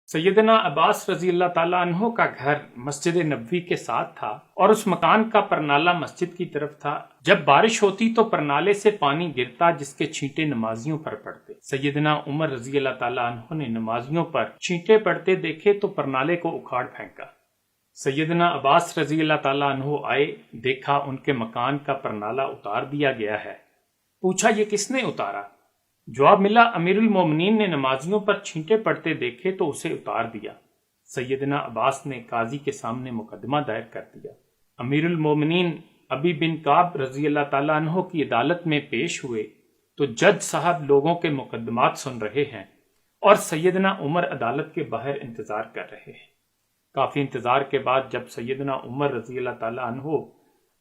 سیدنا عباس رضی اللہ تعالیٰ عنہ کا گھر مسجد نبوی کے ساتھ تھا اور اس مکان کا پرنالہ مسجد کی طرف تھا۔ جب بارش ہوتی تو پرنالے سے پانی گرتا جس کے چھینٹے نمازیوں پر پڑتے۔ سیدنا عمر رضی اللہ تعالیٰ عنہ نے نمازیوں پر چھینٹے پڑتے دیکھے تو پرنالے کو اکھاڑ پھینکا۔ سیدنا عباس رضی اللہ تعالیٰ عنہ آئے، دیکھا ان کے مکان کا پرنالہ اتار دیا گیا ہے۔ پوچھا یہ کس نے اتارا؟ جواب ملا امیر المومنین نے نمازیوں پر چھینٹے پڑتے دیکھے تو اسے اتار دیا۔ سیدنا عباس نے قاضی کے سامنے مقدمہ دائر کر دیا۔ امیر المومنین ابی بن کعب رضی اللہ تعالیٰ عنہ کی عدالت میں پیش ہوئے تو جج صاحب لوگوں کے مقدمات سن رہے ہیں اور سیدنا عمر عدالت کے باہر انتظار کر رہے ہیں۔ کافی انتظار کے بعد جب سیدنا عمر رضی اللہ تعالیٰ عنہ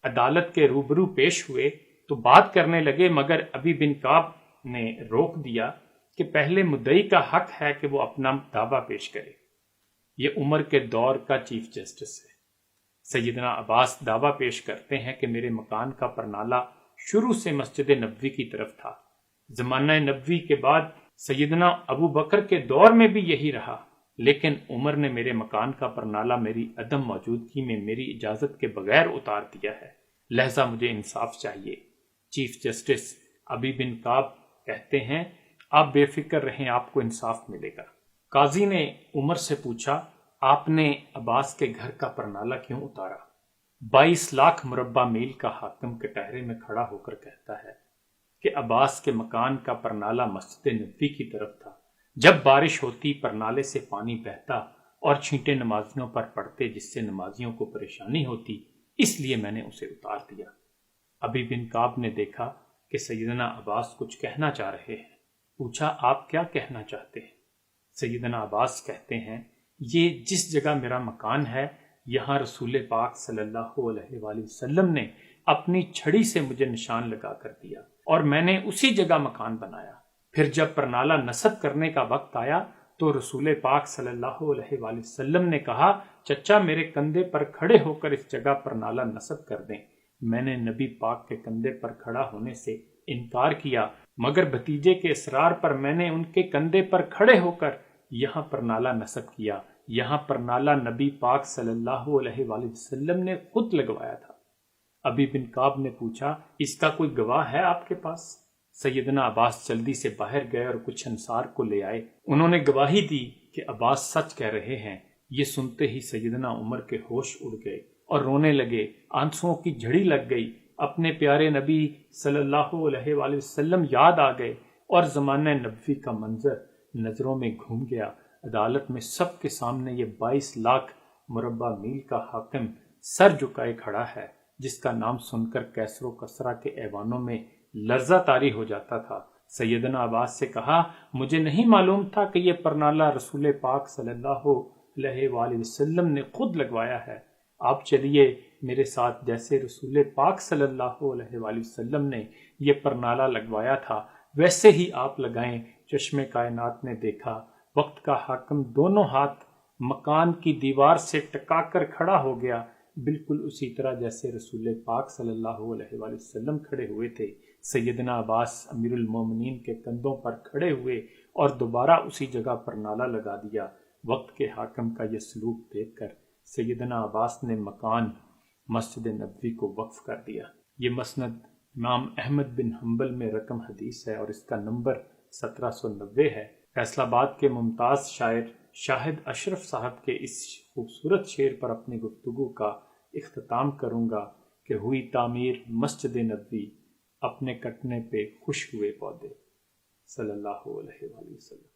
عدالت کے روبرو پیش ہوئے تو بات کرنے لگے، مگر ابی بن کعب نے روک دیا کہ پہلے مدعی کا حق ہے کہ وہ اپنا دعویٰ پیش کرے۔ یہ عمر کے دور کا چیف جسٹس ہے۔ سیدنا عباس دعویٰ پیش کرتے ہیں کہ میرے مکان کا پرنالہ شروع سے مسجد نبوی کی طرف تھا۔ زمانہ نبوی کے بعد سیدنا ابو بکر کے دور میں بھی یہی رہا، لیکن عمر نے میرے مکان کا پرنالہ میری عدم موجودگی میں میری اجازت کے بغیر اتار دیا ہے، لہذا مجھے انصاف چاہیے۔ چیف جسٹس ابی بن کعب کہتے ہیں آپ بے فکر رہیں، آپ کو انصاف ملے گا۔ قاضی نے عمر سے پوچھا آپ نے عباس کے گھر کا پرنالہ کیوں اتارا؟ 22 لاکھ مربع میل کا حاکم کٹہرے میں کھڑا ہو کر کہتا ہے کہ عباس کے مکان کا پرنالہ مسجد نبوی کی طرف تھا۔ جب بارش ہوتی پرنالے سے پانی بہتا اور چھینٹے نمازیوں پر پڑتے جس سے نمازیوں کو پریشانی ہوتی، اس لیے میں نے اسے اتار دیا۔ ابی بن کعب نے دیکھا کہ سیدنا عباس کچھ کہنا چاہ رہے ہیں۔ پوچھا آپ کیا کہنا چاہتے ہیں؟ سیدنا عباس کہتے ہیں یہ جس جگہ میرا مکان ہے یہاں رسول پاک صلی اللہ علیہ وآلہ وسلم نے اپنی چھڑی سے مجھے نشان لگا کر دیا اور میں نے اسی جگہ مکان بنایا۔ پھر جب پرنالہ نصب کرنے کا وقت آیا تو رسول پاک صلی اللہ علیہ وآلہ وسلم نے کہا چچا میرے کندھے پر کھڑے ہو کر اس جگہ پرنالہ نصب کر دیں۔ میں نے نبی پاک کے کندھے پر کھڑا ہونے سے انکار کیا، مگر بھتیجے کے اصرار پر میں نے ان کے کندھے پر کھڑے ہو کر یہاں پرنالہ نصب کیا۔ یہاں پرنالہ نبی پاک صلی اللہ علیہ وآلہ وسلم نے خود لگوایا تھا۔ ابی بن کعب نے پوچھا اس کا کوئی گواہ ہے آپ کے پاس؟ سیدنا عباس جلدی سے باہر گئے اور کچھ انصار کو لے آئے۔ انہوں نے گواہی دی کہ عباس سچ کہہ رہے ہیں۔ یہ سنتے ہی سیدنا عمر کے ہوش اڑ گئے اور رونے لگے، آنسوؤں کی جھڑی لگ گئی۔ اپنے پیارے نبی صلی اللہ علیہ وآلہ وسلم یاد آ گئے اور زمانہ نبوی کا منظر نظروں میں گھوم گیا۔ عدالت میں سب کے سامنے یہ 22 لاکھ مربع میل کا حاکم سر جھکائے کھڑا ہے، جس کا نام سن کر کیسر و کسرا کے ایوانوں میں لرزہ طاری ہو جاتا تھا۔ سیدنا عباس سے کہا مجھے نہیں معلوم تھا کہ یہ پرنالہ رسول پاک صلی اللہ علیہ وآلہ وسلم نے خود لگوایا ہے۔ آپ چلیے میرے ساتھ، جیسے رسول پاک صلی اللہ علیہ وآلہ وسلم نے یہ پرنالہ لگوایا تھا ویسے ہی آپ لگائیں۔ چشم کائنات نے دیکھا وقت کا حاکم دونوں ہاتھ مکان کی دیوار سے ٹکا کر کھڑا ہو گیا، بالکل اسی طرح جیسے رسول پاک صلی اللہ علیہ وآلہ وسلم کھڑے ہوئے تھے۔ سیدنا عباس امیر المومنین کے کندھوں پر کھڑے ہوئے اور دوبارہ اسی جگہ پرنالہ لگا دیا۔ وقت کے حاکم کا یہ سلوک دیکھ کر سیدنا عباس نے مکان مسجد نبوی کو وقف کر دیا۔ یہ مسند امام احمد بن حنبل میں رقم حدیث ہے اور اس کا نمبر 1790 ہے۔ فیصل آباد کے ممتاز شاعر شاہد اشرف صاحب کے اس خوبصورت شعر پر اپنی گفتگو کا اختتام کروں گا کہ ہوئی تعمیر مسجد نبوی، اپنے کٹنے پہ خوش ہوئے پودے، صلی اللہ علیہ وآلہ وسلم۔